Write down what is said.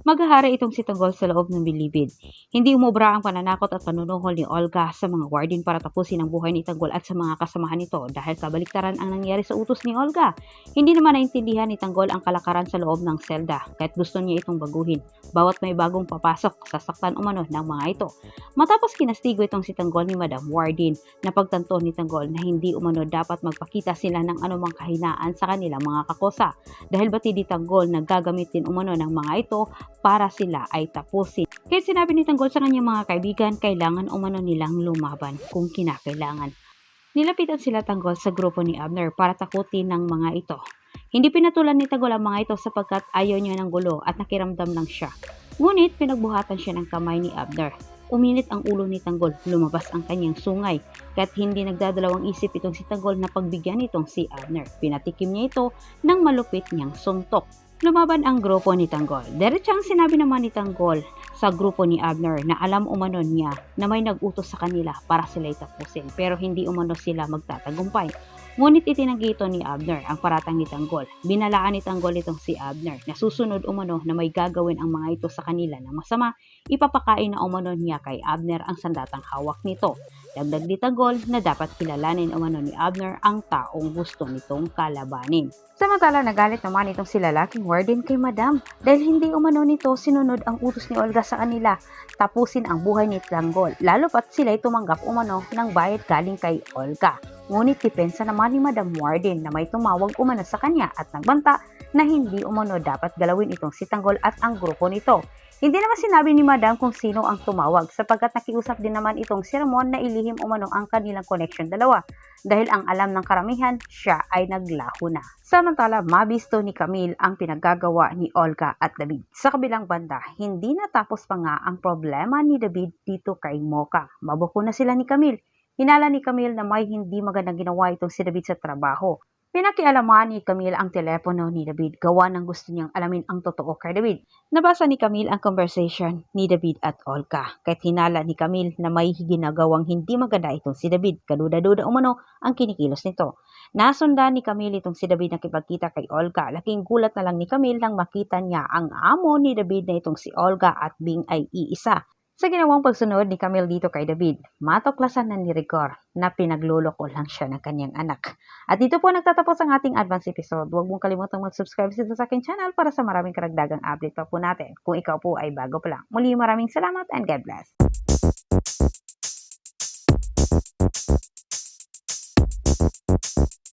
Maghahari itong si Tanggol sa loob ng bilibid. Hindi umubra ang pananakot at panunuhol ni Olga sa mga warden para tapusin ang buhay ni Tanggol at sa mga kasamahan nito dahil kabaliktaran ang nangyari sa utos ni Olga. Hindi naman naintindihan ni Tanggol ang kalakaran sa loob ng selda kahit gusto niya itong baguhin. Bawat may bagong papasok, sasaktan umano ng mga ito. Matapos kinastigo itong si Tanggol ni Madam Warden, napagtanto ni Tanggol na hindi umano dapat magpakita sila ng anumang kahinaan sa kanilang mga kakosa dahil batid ni Tanggol na gagamit din umano ng mga ito para sila ay tapusin. Kaya sinabi ni Tanggol sa kanyang mga kaibigan, kailangan umano nilang lumaban kung kinakailangan. Nilapitan sila Tanggol sa grupo ni Abner para takutin ng mga ito. Hindi pinatulan ni Tanggol ang mga ito sapagkat ayaw niya ng gulo at nakiramdam lang siya. Ngunit pinagbuhatan siya ng kamay ni Abner. Uminit ang ulo ni Tanggol, lumabas ang kanyang sungay, kaya't hindi nagdadalawang isip itong si Tanggol na pagbigyan itong si Abner. Pinatikim niya ito ng malupit niyang suntok. Lumaban ang grupo ni Tanggol. Diretsang sinabi naman ni Tanggol sa grupo ni Abner na alam umano niya na may nag-utos sa kanila para sila'y tapusin pero hindi umano sila magtatagumpay. Ngunit itinanggi ito ni Abner ang paratang ni Tanggol. Binalaan ni Tanggol itong si Abner na susunod umano na may gagawin ang mga ito sa kanila na masama, ipapakain na umano niya kay Abner ang sandatang hawak nito. Dagdag ni Tanggol na dapat kilalanin umano ni Abner ang taong gusto nitong kalabanin. Samantala nagalit naman itong si lalaking warden kay Madam dahil hindi umano nito sinunod ang utos ni Olga sa kanila, tapusin ang buhay ni Tanggol, lalo pat sila'y tumanggap umano ng bayad galing kay Olga. Ngunit depensa naman ni Madam Warden na may tumawag umano sa kanya at nagbanta na hindi umano dapat galawin itong si Tanggol at ang grupo nito. Hindi naman sinabi ni Madam kung sino ang tumawag sapagkat nakiusap din naman itong si Ramon na ilihim umano ang kanilang connection dalawa dahil ang alam ng karamihan siya ay naglaho na. Samantala, mabisto ni Camille ang pinaggagawa ni Olga at David. Sa kabilang banda, hindi natapos pa nga ang problema ni David dito kay Mocha. Mabuko na sila ni Camille. Hinala ni Camille na may hindi magandang ginawa itong si David sa trabaho. Pinakialaman ni Camille ang telepono ni David gawa ng gusto niyang alamin ang totoo kay David. Nabasa ni Camille ang conversation ni David at Olga. Kahit hinala ni Camille na may ginagawang hindi maganda itong si David, kaduda-duda umano ang kinikilos nito. Nasundan ni Camille itong si David na kipagkita kay Olga. Laking gulat na lang ni Camille nang makita niya ang amo ni David na itong si Olga at Bing ay iisa. Sa ginawang pagsunod ni Camille dito kay David, matuklasan na ni Rigor na pinagluloko lang siya ng kanyang anak. At dito po nagtatapos ang ating advance episode. Huwag mong kalimutang mag-subscribe dito sa aking channel para sa maraming karagdagang update pa po natin. Kung ikaw po ay bago pa lang. Muli maraming salamat and God bless.